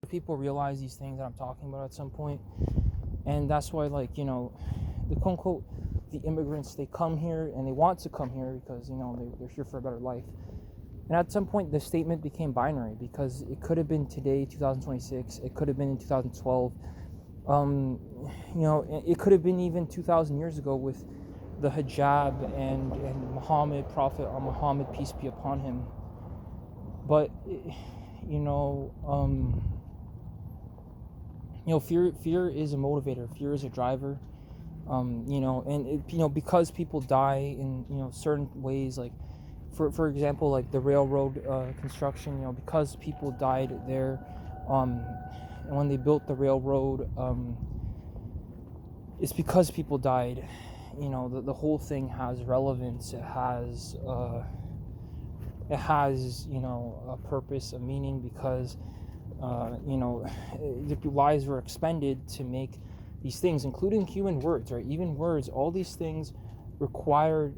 People realize these things that I'm talking about at some point, and that's why, like, the quote unquote the immigrants, they come here and they want to come here because they're here for a better life. And at some point, the statement became binary because it could have been today, 2026. It could have been in 2012. It could have been even 2,000 years ago with the hijab and Muhammad, Prophet Muhammad, peace be upon him. But you know, um, fear is a motivator. Fear is a driver. And because people die in certain ways, like for example, like the railroad construction. Because people died there, um, and when they built the railroad, it's because people died. The whole thing has relevance. It has a purpose, a meaning, because the lives were expended to make these things, including human words, right? Even words, all these things required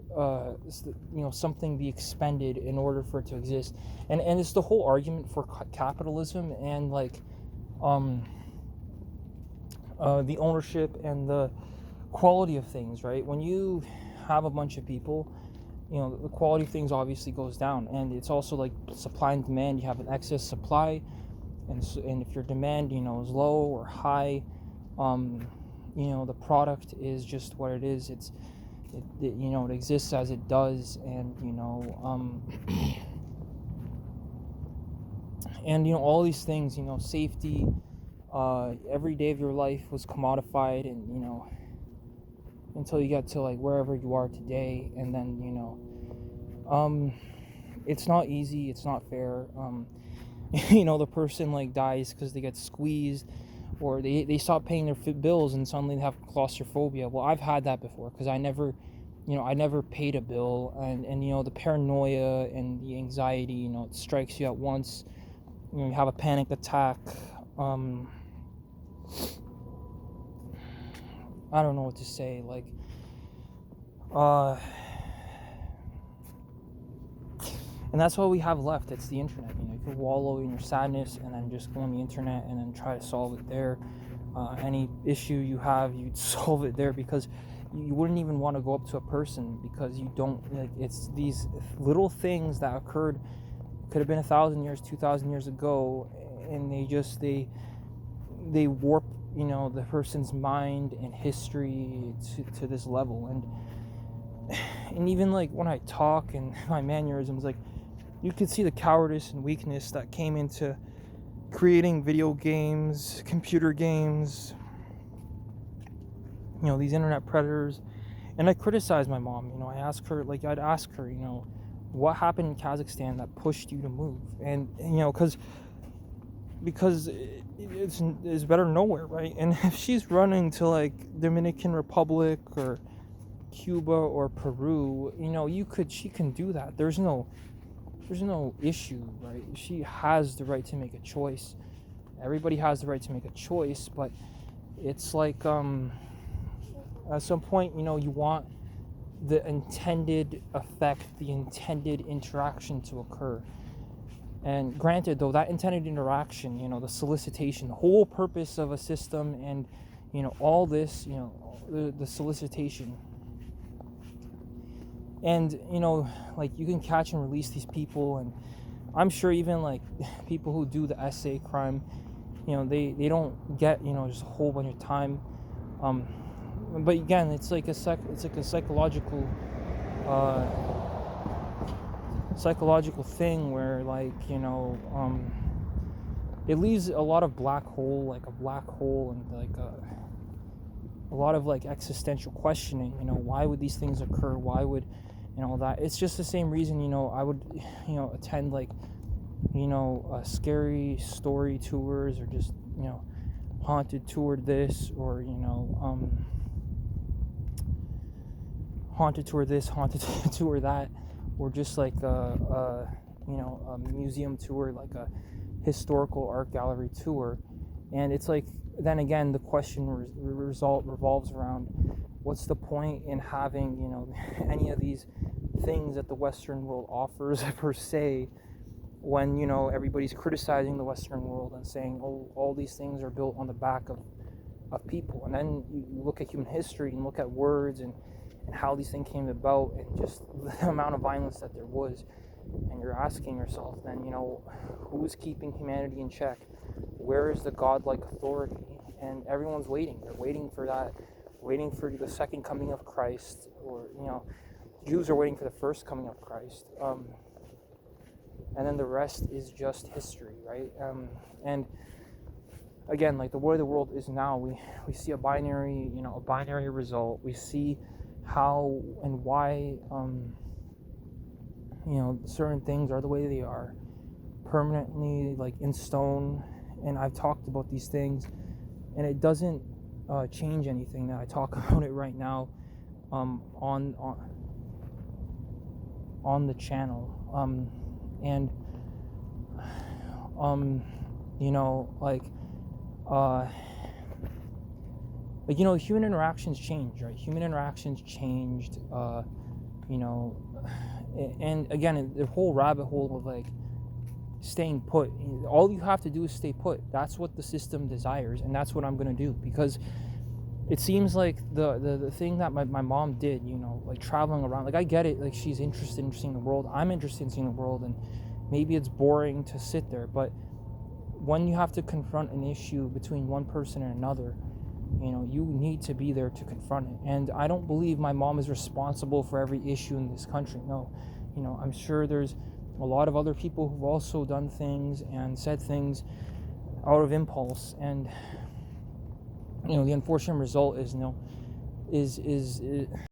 something be expended in order for it to exist. And it's the whole argument for capitalism and like um the ownership and the quality of things, right? When you have a bunch of people, the quality of things obviously goes down. And it's also like supply and demand. You have an excess supply, and if your demand is low or high, um the product is just what it is. It exists as it does. And all these things, safety, every day of your life was commodified. And until you get to like wherever you are today. And then it's not easy, it's not fair. The person like dies because they get squeezed, or they stop paying their bills and suddenly they have claustrophobia. Well, I've had that before because I never paid a bill. And the paranoia and the anxiety, it strikes you at once. You have a panic attack. um I don't know what to say. Like, uh and that's all we have left. It's the internet. You can wallow in your sadness and then just go on the internet and then try to solve it there. Any issue you have, you'd solve it there, because you wouldn't even want to go up to a person, because you don't like. It's these little things that occurred, could have been 1,000 years, 2,000 years ago, and they warp the person's mind and history to this level. And even like when I talk and my mannerisms, like, you could see the cowardice and weakness that came into creating video games, computer games, these internet predators. And I criticize my mom. I'd ask her, what happened in Kazakhstan that pushed you to move? And because it's better nowhere, right? And if she's running to like Dominican Republic or Cuba or Peru, she can do that. There's no issue, right? She has the right to make a choice. Everybody has the right to make a choice. But it's like, at some point, you want the intended effect, the intended interaction to occur. And granted, though, that intended interaction, the solicitation, the whole purpose of a system, and all this, the solicitation. And like, you can catch and release these people. And I'm sure even like people who do the essay crime, they don't get just a whole bunch of time. But again, it's like a psychological uh, thing where, like, it leaves a lot of black hole, like a black hole, and like a lot of like existential questioning. Why would these things occur? Why would that? It's just the same reason I would attend like scary story tours, or just haunted tour this, or haunted tour this, haunted tour that, or just like a museum tour, like a historical art gallery tour. And it's like, then again, the question revolves around, what's the point in having any of these things that the Western world offers per se, when, you know, everybody's criticizing the Western world and saying, oh, all these things are built on the back of people. And then you look at human history and look at words and how these things came about, and just the amount of violence that there was. And you're asking yourself then, you know, who's keeping humanity in check? Where is the godlike authority? And everyone's waiting. They're waiting for that, waiting for the second coming of Christ, or, you know, Jews are waiting for the first coming of Christ. And then the rest is just history, right? And again, like the way the world is now, we see a binary result. We see how and why, you know, certain things are the way they are, permanently, like in stone. And I've talked about these things, and it doesn't change anything that I talk about it right now, on the channel. And you know, you know, human interactions change, right? Human interactions changed, you know, and again, the whole rabbit hole of like staying put. All you have to do is stay put. That's what the system desires, and that's what I'm gonna do, because it seems like the thing that my mom did, you know, like traveling around, like I get it, like she's interested in seeing the world, I'm interested in seeing the world, and maybe it's boring to sit there, but when you have to confront an issue between one person and another, you know, you need to be there to confront it. And I don't believe my mom is responsible for every issue in this country. No, you know, I'm sure there's a lot of other people who've also done things and said things out of impulse, and you know, the unfortunate result is, you know, is